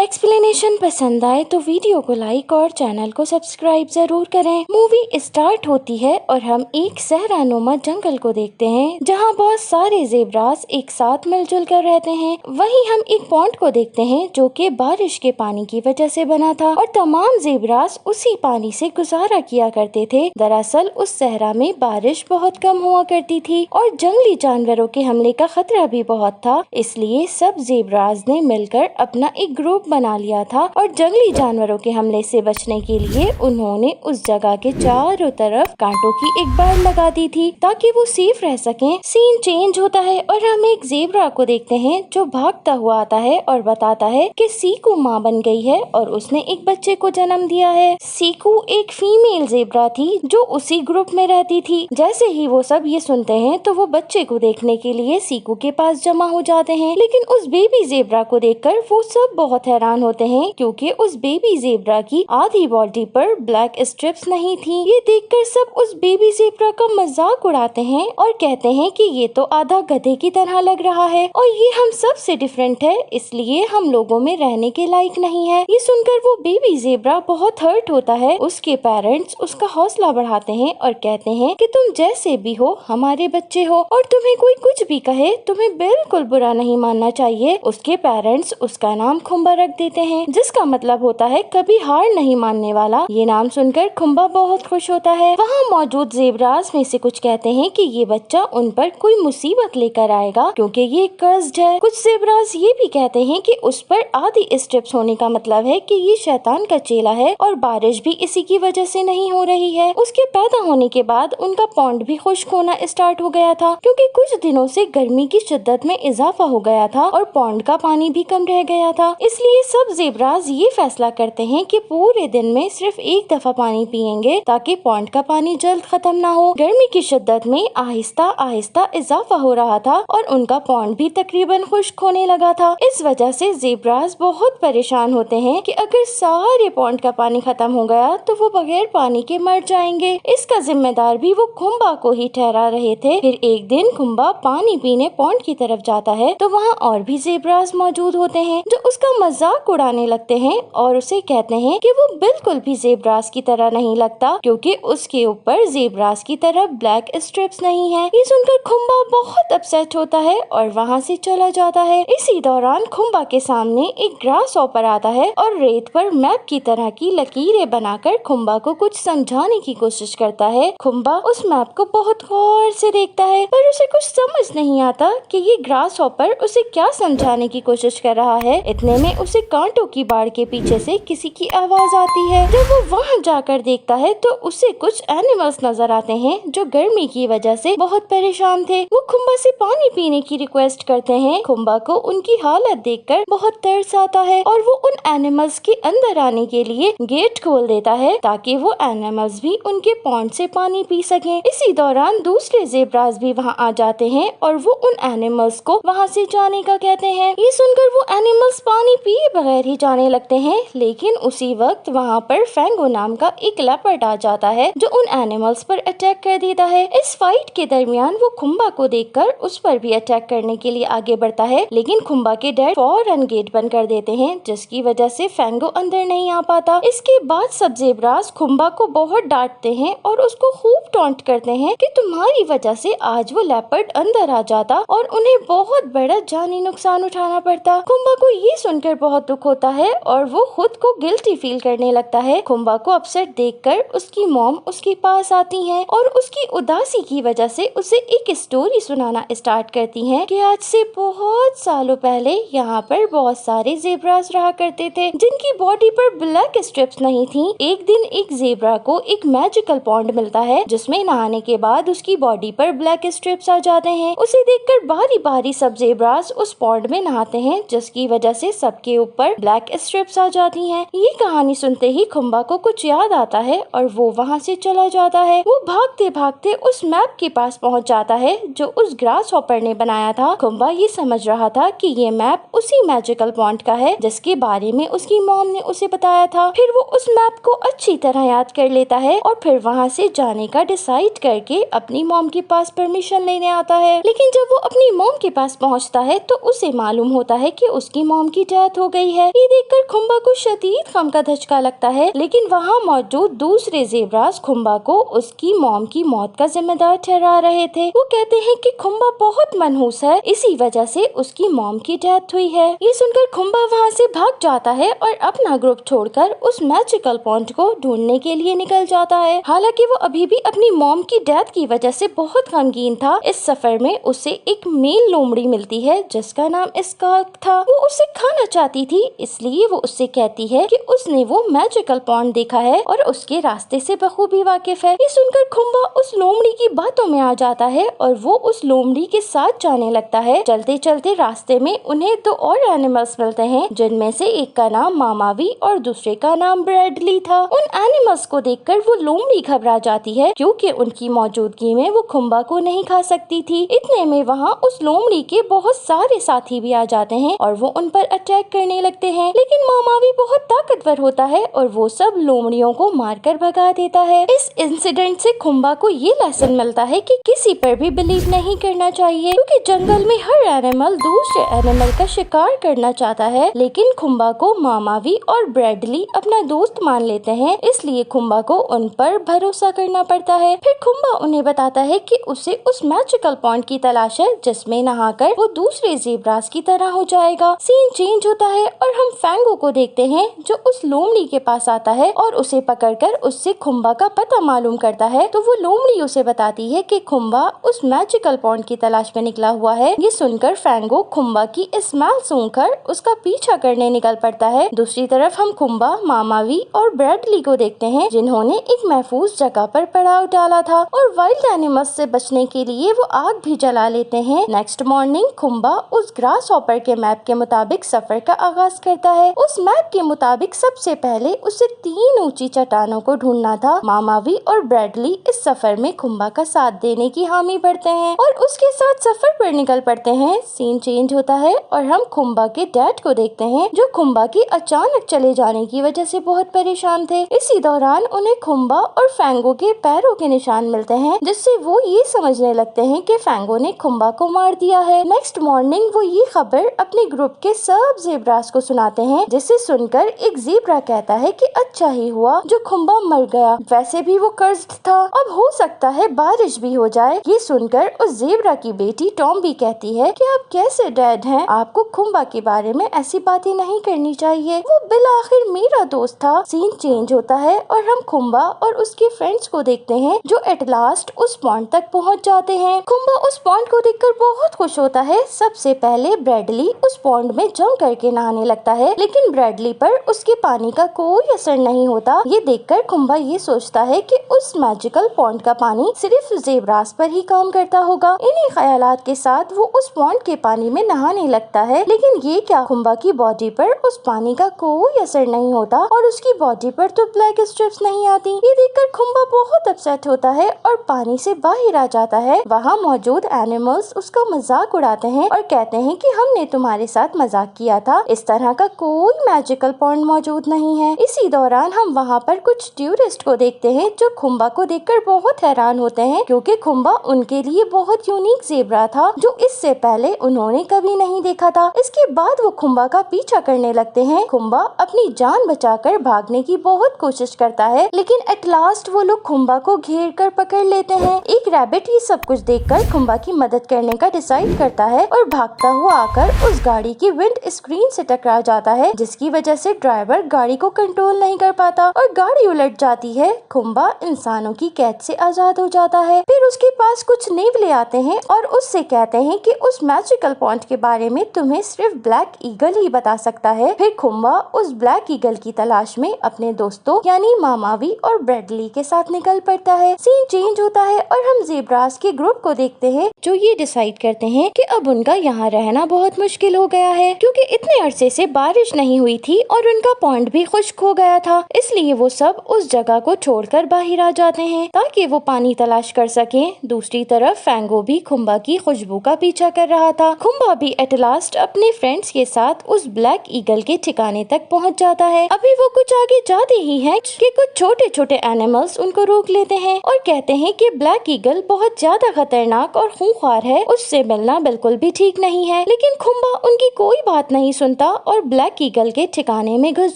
Explanation पसंद आए तो वीडियो को लाइक और चैनल को सब्सक्राइब जरूर करें। मूवी स्टार्ट होती है और हम एक सहरानुमा जंगल को देखते हैं जहां बहुत सारे ज़ेब्रास एक साथ मिलजुल कर रहते हैं। वहीं हम एक पॉन्ड को देखते हैं जो कि बारिश के पानी की वजह से बना था और तमाम ज़ेब्रास उसी पानी से गुजारा किया करते थे। दरअसल उस सहरा में बारिश बहुत कम हुआ करती थी और जंगली जानवरों के हमले का खतरा भी बहुत था, इसलिए सब ज़ेब्रास ने मिलकर अपना एक ग्रुप बना लिया था और जंगली जानवरों के हमले से बचने के लिए उन्होंने उस जगह के चारों तरफ कांटों की एक बाड़ लगा दी थी ताकि वो सेफ रह सकें। सीन चेंज होता है और हम एक ज़ेब्रा को देखते हैं जो भागता हुआ आता है और बताता है कि सीकू माँ बन गई है और उसने एक बच्चे को जन्म दिया है। सीकू एक फीमेल ज़ेब्रा थी जो उसी ग्रुप में रहती थी। जैसे ही वो सब ये सुनते हैं तो वो बच्चे को देखने के लिए सीकू के पास जमा हो जाते हैं, लेकिन उस बेबी ज़ेब्रा को देखकर वो सब बहुत हैरान होते हैं क्योंकि उस बेबी ज़ेब्रा की आधी बॉडी पर ब्लैक स्ट्रिप्स नहीं थी। ये देखकर सब उस बेबी ज़ेब्रा का मजाक उड़ाते हैं और कहते हैं कि ये तो आधा गधे की तरह लग रहा है और ये हम सब से डिफरेंट है, इसलिए हम लोगों में रहने के लायक नहीं है। ये सुनकर वो बेबी ज़ेब्रा बहुत हर्ट होता है। उसके पेरेंट्स उसका हौसला बढ़ाते हैं और कहते हैं कि तुम जैसे भी हो हमारे बच्चे हो और तुम्हें कोई कुछ भी कहे तुम्हें बिल्कुल बुरा नहीं मानना चाहिए। उसके पेरेंट्स उसका नाम खुम्बा रख देते हैं जिसका मतलब होता है कभी हार नहीं मानने वाला। ये नाम सुनकर खुम्बा बहुत खुश होता है। वहाँ मौजूद ज़ेब्रास में से कुछ कहते हैं कि ये बच्चा उन पर कोई मुसीबत लेकर आएगा क्योंकि ये कर्स्ड है। कुछ ज़ेब्रास ये भी कहते हैं कि उस पर आधी स्ट्रिप्स होने का मतलब है कि ये शैतान का चेला है और बारिश भी इसी की वजह से नहीं हो रही है। उसके पैदा होने के बाद उनका पॉन्ड भी खुश्क होना स्टार्ट हो गया था क्योंकि कुछ दिनों से गर्मी की शिद्दत में इजाफा हो गया था और पॉन्ड का पानी भी कम रह गया था। इसलिए सब ज़ेब्रास ये फैसला करते हैं कि पूरे दिन में सिर्फ एक दफा पानी पिएंगे ताकि पॉन्ड का पानी जल्द खत्म ना हो। गर्मी की शिद्दत में आहिस्ता आहिस्ता इजाफा हो रहा था और उनका पॉन्ड भी तकरीबन खुश्क होने लगा था। इस वजह से ज़ेब्रास बहुत परेशान होते हैं कि अगर सारे पॉन्ड का पानी खत्म हो गया तो वो बगैर पानी के मर जाएंगे। इसका जिम्मेदार भी वो खुम्बा को ही ठहरा रहे थे। फिर एक दिन खुम्बा पानी पीने पॉन्ड की तरफ जाता है तो वहाँ और भी ज़ेब्रास मौजूद होते हैं जो उसका मजाक उड़ाने लगते हैं और उसे कहते हैं कि वो बिल्कुल भी ज़ेब्रास की तरह नहीं लगता क्योंकि उसके ऊपर ज़ेब्रास की तरह ब्लैक स्ट्रिप्स नहीं है। ये सुनकर खुम्बा बहुत अपसेट होता है और वहाँ से चला जाता है। इसी दौरान खुम्बा के सामने एक ग्रास हॉपर आता है और रेत पर मैप की तरह की लकीरें बनाकर खुम्बा को कुछ समझाने की कोशिश करता है। खुम्बा उस मैप को बहुत गौर से देखता है पर उसे कुछ समझ नहीं आता कि ये ग्रास हॉपर उसे क्या समझाने की कोशिश कर रहा है। इतने में उसे कांटों की बाड़ के पीछे से किसी की आवाज आती है। जब वो वहाँ जाकर देखता है तो उसे कुछ एनिमल्स नजर आते हैं जो गर्मी की वजह से बहुत परेशान थे। वो खुम्बा से पानी पीने की रिक्वेस्ट करते हैं। खुम्बा को उनकी हालत देखकर बहुत तरस आता है और वो उन एनिमल्स के अंदर आने के लिए गेट खोल देता है ताकि वो एनिमल्स भी उनके पॉन्ड से पानी पी सकें। इसी दौरान दूसरे ज़ेब्रास भी वहाँ आ जाते हैं और वो उन एनिमल्स को वहाँ से जाने का कहते हैं। ये सुनकर वो एनिमल्स पानी पिए बगैर ही जाने लगते हैं, लेकिन उसी वक्त वहाँ पर फैंगो नाम का एक लेपर्ड आ जाता है जो उन एनिमल्स पर अटैक कर देता है। इस फाइट के दरमियान वो खुम्बा को देखकर उस पर भी अटैक करने के लिए आगे बढ़ता है, लेकिन खुम्बा के डैड फौरन गेट बंद कर देते हैं जिसकी वजह से फैंगो अंदर नहीं आ पाता। इसके बाद सब ज़ेब्रास खुम्बा को बहुत डांटते हैं और उसको खूब टॉन्ट करते हैं कि तुम्हारी वजह से आज वो लेपर्ड अंदर आ जाता और उन्हें बहुत बड़ा जानी नुकसान उठाना पड़ता। खुम्बा को ये सुनकर बहुत दुख होता है और वो खुद को गिल्टी फील करने लगता है। खुम्बा को अपसेट देखकर उसकी मॉम उसके पास आती हैं और उसकी उदासी की वजह से उसे एक स्टोरी सुनाना स्टार्ट करती हैं कि आज से बहुत सालों पहले यहाँ पर बहुत सारे ज़ेब्रास रहा करते थे जिनकी बॉडी पर ब्लैक स्ट्रिप्स नहीं थी। एक दिन एक ज़ेब्रा को एक मैजिकल पॉन्ड मिलता है जिसमें नहाने के बाद उसकी बॉडी पर ब्लैक स्ट्रिप्स आ जाते हैं। उसे देखकर बारी बारी सब ज़ेब्रास उस पॉन्ड में नहाते हैं जिसकी वजह से सबके ऊपर ब्लैक स्ट्रिप्स आ जाती हैं। ये कहानी सुनते ही खुम्बा को कुछ याद आता है और वो वहाँ से चला जाता है। वो भागते भागते उस मैप के पास पहुँच जाता है जो उस ग्रास हॉपर ने बनाया था। खुम्बा ये समझ रहा था कि ये मैप उसी मैजिकल पॉन्ड का है जिसके बारे में उसकी मॉम ने उसे बताया था। फिर वो उस मैप को अच्छी तरह याद कर लेता है और फिर वहाँ से जाने का डिसाइड करके अपनी मॉम के पास परमिशन लेने आता है। लेकिन जब वो अपनी मॉम के पास पहुँचता है तो उसे मालूम होता है कि उसकी मॉम की डेथ हो गई है। ये देखकर खुम्बा को शदीद गम का धचका लगता है, लेकिन वहाँ मौजूद दूसरे ज़ेब्रास खुम्बा को उसकी मॉम की मौत का जिम्मेदार ठहरा रहे थे। वो कहते हैं कि खुम्बा बहुत मनहूस है, इसी वजह से उसकी मॉम की डेथ हुई है। ये सुनकर खुम्बा वहाँ से भाग जाता है और अपना ग्रुप छोड़कर उस मैजिकल पॉन्ड को ढूंढने के लिए निकल जाता है। हालांकि वो अभी भी अपनी मॉम की डेथ की वजह से बहुत गमगीन था। इस सफर में उसे एक मेल लोमड़ी मिलती है जिसका नाम स्काल्क था। वो उसे खाना चाहती थी, इसलिए वो उससे कहती है कि उसने वो मैजिकल पॉन्ड देखा है और उसके रास्ते से बखूबी वाकिफ है। ये सुनकर खुम्बा उस लोमड़ी की बातों में आ जाता है और वो उस लोमड़ी के साथ जाने लगता है। चलते चलते रास्ते में उन्हें दो और एनिमल्स मिलते हैं, जिनमें से एक का नाम मामावी और दूसरे का नाम ब्रैडली था। उन एनिमल्स को देखकर वो लोमड़ी घबरा जाती है, क्योंकि उनकी मौजूदगी में वो खुम्बा को नहीं खा सकती थी। इतने में वहाँ उस लोमड़ी के बहुत सारे साथी भी आ जाते हैं और वो उन पर अटैक करने लगते हैं, लेकिन मामावी बहुत ताकतवर होता है और वो सब लोमड़ियों को मारकर भगा देता है। इस इंसिडेंट से खुम्बा को ये लेसन मिलता है कि किसी पर भी बिलीव नहीं करना चाहिए, क्योंकि जंगल में हर एनिमल दूसरे एनिमल का शिकार करना चाहता है। लेकिन खुम्बा को मामावी और ब्रैडली अपना दोस्त मान लेते हैं, इसलिए खुम्बा को उन पर भरोसा करना पड़ता है। फिर खुम्बा उन्हें बताता है कि उसे उस मैजिकल पॉन्ड की तलाश है जिसमें नहाकर वो दूसरे ज़ेब्रास की तरह हो जाएगा। सीन चेंज होता है और हम फैंगो को देखते हैं जो उस लोमड़ी के पास आता है और उसे पकड़कर उससे खुम्बा का पता मालूम करता है। तो वो लोमड़ी उसे बताती है कि खुम्बा उस मैजिकल पॉन्ड की तलाश में निकला हुआ है। ये सुनकर फैंगो खुम्बा की स्मेल सूंघकर उसका पीछा करने निकल पड़ता है। दूसरी तरफ हम खुम्बा, मामावी और ब्रैडली को देखते हैं जिन्होंने एक महफूज जगह पर पड़ाव डाला था और वाइल्ड एनिमल्स से बचने के लिए वो आग भी जला लेते हैं। नेक्स्ट मॉर्निंग खुम्बा उस ग्रास हॉपर के मैप के मुताबिक सफर का आगाज करता है। उस मैप के मुताबिक सबसे पहले उसे 3 ऊंची चट्टानों को ढूंढना था। मामावी और ब्रैडली इस सफर में खुम्बा का साथ देने की हामी भरते हैं और उसके साथ सफर पर निकल पड़ते हैं। सीन चेंज होता है और हम खुम्बा के डैड को देखते हैं जो खुम्बा के अचानक चले जाने की वजह से बहुत परेशान थे। इसी दौरान उन्हें खुम्बा और फैंगो के पैरों के निशान मिलते हैं, जिससे वो ये समझने लगते हैं कि फैंगो ने खुम्बा को मार दिया है। नेक्स्ट मॉर्निंग वो ये खबर अपने ग्रुप के सब ज़ेब्रास को सुनाते हैं, जिसे सुनकर एक ज़ेब्रा कहता है कि अच्छा ही हुआ जो खुम्बा मर गया, वैसे भी वो कर्ज्ड था, अब हो सकता है बारिश भी हो जाए। ये सुनकर उस ज़ेब्रा की बेटी टॉम्बी कहती है कि आप कैसे डैड हैं, आपको खुम्बा के बारे में ऐसी बातें नहीं करनी चाहिए, वो बिलाखिर मेरा दोस्त था। सीन चेंज होता है और हम खुम्बा और उसके फ्रेंड्स को देखते हैं जो एट लास्ट उस पॉन्ड तक पहुंच जाते हैं। खुम्बा उस पॉन्ड को देखकर बहुत खुश होता है। सबसे पहले ब्रैडली उस पॉन्ड में जंप करके नहाने लगता है, लेकिन ब्रैडली पर उसके पानी का कोई असर नहीं होता। ये देखकर खुम्बा ये सोचता है कि उस मैजिकल पॉन्ड का पानी सिर्फ ज़ेब्रास पर ही काम करता होगा। इन्हीं ख्यालात के साथ वो उस पॉन्ड के पानी में नहाने लगता है, लेकिन ये क्या, खुम्बा की बॉडी पर उस पानी का कोई असर नहीं होता और उसकी बॉडी पर तो ब्लैक स्ट्रिप्स नहीं आती। ये देखकर खुम्बा बहुत अपसेट होता है और पानी से बाहर आ जाता है। वहाँ मौजूद एनिमल्स उसका मजाक उड़ाते हैं और कहते हैं कि हमने तुम्हारे साथ मजाक किया था, इस तरह का कोई मैजिकल पॉन्ड मौजूद नहीं है। इसी दौरान हम वहाँ पर कुछ टूरिस्ट को देखते हैं जो खुम्बा को देखकर बहुत हैरान होते हैं, क्योंकि खुम्बा उनके लिए बहुत यूनिक ज़ेब्रा था जो इससे पहले उन्होंने कभी नहीं देखा था। इसके बाद वो खुम्बा का पीछा करने लगते हैं। खुम्बा अपनी जान बचाकर भागने की बहुत कोशिश करता है, लेकिन एट लास्ट वो लोग खुम्बा को घेर कर पकड़ लेते हैं। एक रैबिट ये सब कुछ देखकर खुम्बा की मदद करने का डिसाइड करता है और भागता हुआ आकर उस गाड़ी की विंड स्क्रीन से टकरा जाता है, जिसकी वजह से ड्राइवर गाड़ी को कंट्रोल नहीं कर पाता और गाड़ी उलट जाती है। खुम्बा इंसानों की कैद से आजाद हो जाता है। फिर उसके पास कुछ नेवले आते हैं और उससे कहते हैं कि उस मैजिकल पॉइंट के बारे में तुम्हें सिर्फ ब्लैक ईगल ही बता सकता है। फिर खुम्बा उस ब्लैक ईगल की तलाश में अपने दोस्तों यानी मामावी और ब्रैडली के साथ निकल पड़ता है। सीन चेंज होता है और हम ज़ेब्रास के ग्रुप को देखते हैं जो ये डिसाइड करते हैं कि अब उनका यहाँ रहना बहुत मुश्किल हो गया है, क्योंकि इतने अरसे से बारिश नहीं हुई थी और उनका पॉन्ड भी खुश्क हो गया था। इसलिए वो सब उस जगह को छोड़कर बाहर आ जाते हैं ताकि वो पानी तलाश कर सकें। दूसरी तरफ फैंगो भी खुम्बा की खुशबू का पीछा कर रहा था। खुम्बा भी एट लास्ट अपने फ्रेंड्स के साथ उस ब्लैक ईगल के ठिकाने तक पहुंच जाता है। अभी वो कुछ आगे जाते ही हैं कि कुछ छोटे छोटे एनिमल्स उनको रोक लेते हैं और कहते हैं कि ब्लैक ईगल बहुत ज्यादा खतरनाक और खूंखार है, उससे मिलना बिल्कुल भी ठीक नहीं है। लेकिन खुम्बा उनकी कोई बात नहीं सुनता सुनता और ब्लैक ईगल के ठिकाने में घुस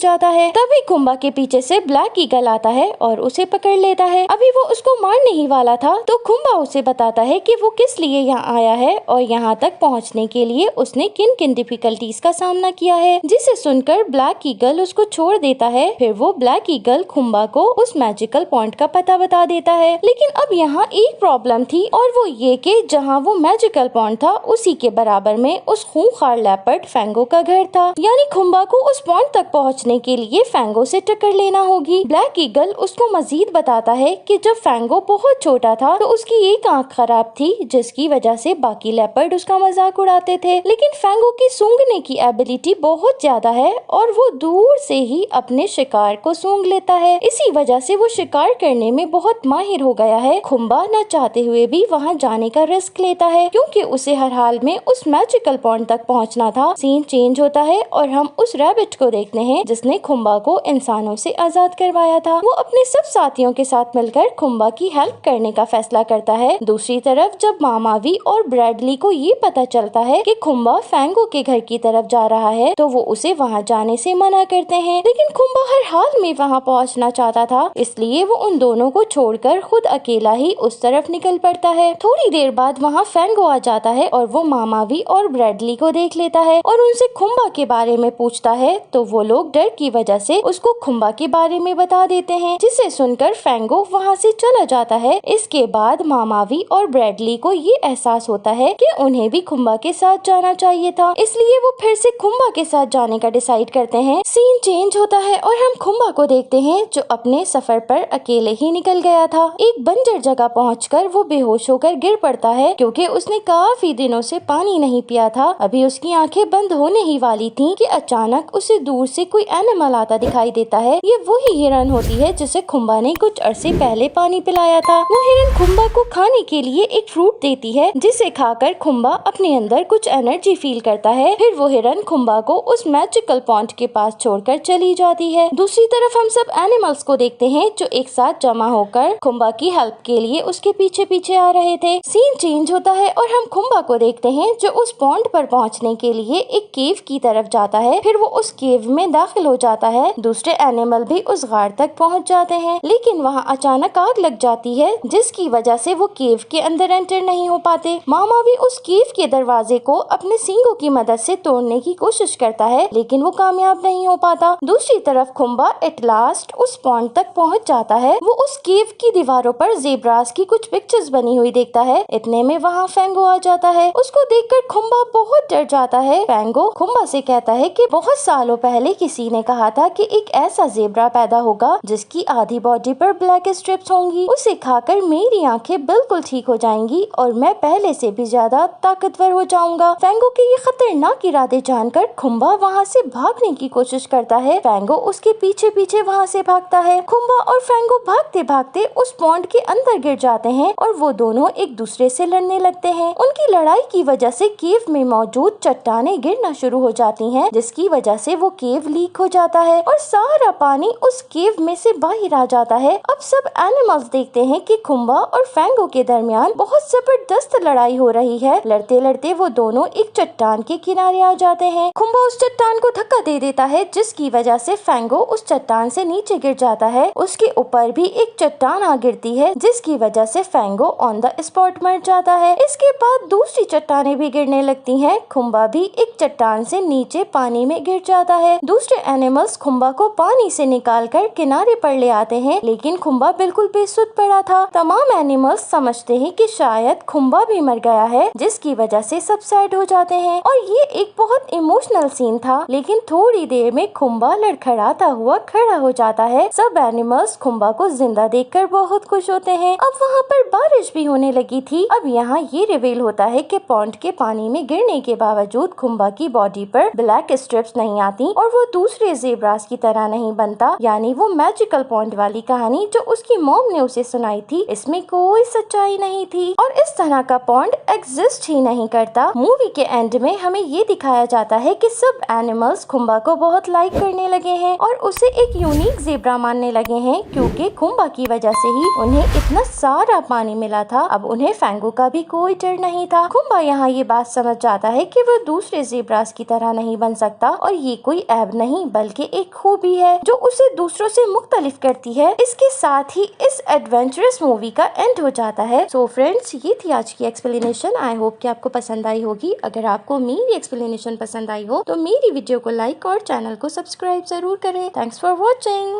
जाता है। तभी खुम्बा के पीछे से ब्लैक ईगल आता है और उसे पकड़ लेता है। अभी वो उसको मारने ही वाला था तो खुम्बा उसे बताता है कि वो किस लिए यहाँ आया है और यहाँ तक पहुँचने के लिए उसने किन किन डिफिकल्टीज का सामना किया है, जिसे सुनकर ब्लैक ईगल उसको छोड़ देता है। फिर वो ब्लैक ईगल खुम्बा को उस मैजिकल पॉइंट का पता बता देता है। लेकिन अब यहाँ एक प्रॉब्लम थी और वो ये कि जहाँ वो मैजिकल पॉइंट था उसी के बराबर में उस खूंखार लेपर्ड फैंगो का घर था। यानी खुम्बा को उस पॉइंट तक पहुँचने के लिए फैंगो से टक्कर लेना होगी। ब्लैक ईगल उसको मजीद बताता है कि जब फैंगो बहुत छोटा था तो उसकी एक आंख खराब थी, जिसकी वजह से बाकी लेपर्ड उसका मजाक उड़ाते थे। लेकिन फैंगो की सूंघने की एबिलिटी बहुत ज्यादा है और वो दूर से ही अपने शिकार को सूंघ लेता है। इसी वजह से वो शिकार करने में बहुत माहिर हो गया है। खुम्बा न चाहते हुए भी वहाँ जाने का रिस्क लेता है क्योंकि उसे हर हाल में उस मैजिकल पॉइंट तक पहुँचना था। सीन चेंज होता है और हम उस रैबिट को देखते हैं जिसने खुम्बा को इंसानों से आजाद करवाया था। वो अपने सब साथियों के साथ मिलकर खुम्बा की हेल्प करने का फैसला करता है। दूसरी तरफ जब मामावी और ब्रैडली को ये पता चलता है कि खुम्बा फैंगो के घर की तरफ जा रहा है तो वो उसे वहाँ जाने से मना करते हैं। लेकिन खुम्बा हर हाल में वहाँ पहुँचना चाहता था, इसलिए वो उन दोनों को छोड़कर खुद अकेला ही उस तरफ निकल पड़ता है। थोड़ी देर बाद वहाँ फैंगो आ जाता है और वो मामावी और ब्रैडली को देख लेता है और उनसे खुम्बा के बारे में पूछता है तो वो लोग डर की वजह से उसको खुम्बा के बारे में बता देते हैं, जिसे सुनकर फैंगो वहाँ से चला जाता है। इसके बाद मामावी और ब्रैडली को ये एहसास होता है कि उन्हें भी खुम्बा के साथ जाना चाहिए था, इसलिए वो फिर से खुम्बा के साथ जाने का डिसाइड करते हैं। सीन चेंज होता है और हम खुम्बा को देखते हैं जो अपने सफर पर अकेले ही निकल गया था। एक बंजर जगह पहुंचकर वो बेहोश होकर गिर पड़ता है क्योंकि उसने काफी दिनों से पानी नहीं पिया था। अभी उसकी आंखें बंद होने ही वाली थीं कि अचानक उसे दूर से कोई एनिमल आता दिखाई देता है। ये वही हिरन होती है जिसे खुम्बा ने कुछ अरसे पहले पानी पिलाया था। वो हिरन खुम्बा को खाने के लिए एक फ्रूट देती है जिसे खाकर खुम्बा अपने अंदर कुछ एनर्जी फील करता है। फिर वो हिरन खुम्बा को उस मैजिकल पॉइंट के पास छोड़कर चली जाती है। दूसरी तरफ हम सब एनिमल्स को देखते हैं जो एक साथ जमा होकर खुम्बा की हेल्प के लिए उसके पीछे पीछे आ रहे थे। सीन चेंज होता है और हम खुम्बा को देखते हैं जो उस पॉइंट पर पहुंचने के लिए एक केव की तरफ जाता है। फिर वो उस केव में दाखिल हो जाता है। दूसरे एनिमल भी उस गार तक पहुंच जाते हैं, लेकिन वहां अचानक आग लग जाती है जिसकी वजह से वो केव के अंदर एंटर नहीं हो पाते। मामावी उस केव के दरवाजे को अपने सींगों की मदद से तोड़ने की कोशिश करता है, लेकिन वो कामयाब नहीं हो पाता। दूसरी तरफ खुम्बा एट लास्ट उस पॉइंट तक पहुंच जाता है। वो उस केव की दीवारों पर ज़ेब्रास की कुछ पिक्चर्स बनी हुई देखता है। इतने में वहाँ फैंगो आ जाता है। उसको देखकर खुम्बा बहुत डर जाता है। फैंगो खुम्बा से कहता है कि बहुत सालों पहले किसी ने कहा था कि एक ऐसा ज़ेब्रा पैदा होगा जिसकी आधी बॉडी पर ब्लैक स्ट्रिप्स होंगी। उसे खाकर मेरी आंखें बिल्कुल ठीक हो जाएंगी और मैं पहले से भी ज्यादा ताकतवर हो जाऊंगा। फैंगो के ये खतरनाक इरादे जानकर खुम्बा वहाँ से भागने की कोशिश करता है। फैंगो उसके पीछे पीछे वहाँ से भागता है। खुम्बा और फैंगो भागते भागते उस पॉन्ड के अंदर गिर जाते हैं और वो दोनों एक दूसरे से लड़ने लगते हैं। उनकी लड़ाई की वजह से केव में मौजूद चट्टानें गिरना शुरू हो जाती हैं, जिसकी वजह से वो केव लीक हो जाता है और सारा पानी उस केव में से बाहर आ जाता है। अब सब एनिमल्स देखते हैं कि खुम्बा और फैंगो के दरमियान बहुत जबरदस्त लड़ाई हो रही है। लड़ते लड़ते वो दोनों एक चट्टान के किनारे आ जाते हैं। खुम्बा उस चट्टान को धक्का दे देता है, जिसकी वजह से फैंगो उस चट्टान से नीचे गिर जाता है। उसके ऊपर भी एक चट्टान आ गिरती है, जिसकी वजह से फैंगो ऑन द स्पॉट मर जाता है। इसके बाद दूसरी चट्टानें भी गिरने लगती हैं। खुम्बा भी एक चट्टान से नीचे पानी में गिर जाता है। दूसरे एनिमल्स खुम्बा को पानी से निकालकर किनारे पर ले आते हैं, लेकिन खुम्बा बिल्कुल बेसुध पड़ा था। तमाम एनिमल्स समझते हैं कि शायद खुम्बा भी मर गया है, जिसकी वजह से सब सैड हो जाते हैं और ये एक बहुत इमोशनल सीन था। लेकिन थोड़ी देर में खुम्बा लड़खड़ाता हुआ खड़ा हो जाता है। सब एनिमल्स खुम्बा को जिंदा देखकर बहुत खुश होते हैं। अब वहाँ पर बारिश भी होने लगी थी। अब यहाँ ये रिवील होता है कि पॉन्ड के पानी में गिरने के बावजूद खुम्बा की बॉडी पर ब्लैक स्ट्रिप्स नहीं आती और वो दूसरे ज़ेब्रास की तरह नहीं बनता। यानी वो मैजिकल पॉइंट वाली कहानी जो उसकी मॉम ने उसे सुनाई थी, इसमें कोई सच्चाई नहीं थी और इस तरह का पॉइंट एग्जिस्ट ही नहीं करता। मूवी के एंड में हमें ये दिखाया जाता है कि सब एनिमल्स खुम्बा को बहुत लाइक करने लगे हैं और उसे एक यूनिक ज़ेब्रा मानने लगे हैं, क्योंकि खुम्बा की वजह से ही उन्हें इतना सारा पानी मिला था। अब उन्हें फैंगो का भी कोई डर नहीं था। खुम्बा यहाँ ये बात समझ जाता है कि वो दूसरे ज़ेब्रास की तरह तरह नहीं बन सकता और ये कोई ऐब नहीं बल्कि एक खूबी है जो उसे दूसरों से मुख्तलिफ करती है। इसके साथ ही इस एडवेंचरस मूवी का एंड हो जाता है। सो फ्रेंड्स, ये थी आज की एक्सप्लेनेशन। आई होप कि आपको पसंद आई होगी। अगर आपको मेरी एक्सप्लेनेशन पसंद आई हो तो मेरी वीडियो को लाइक और चैनल को सब्सक्राइब जरूर करें। Thanks for watching.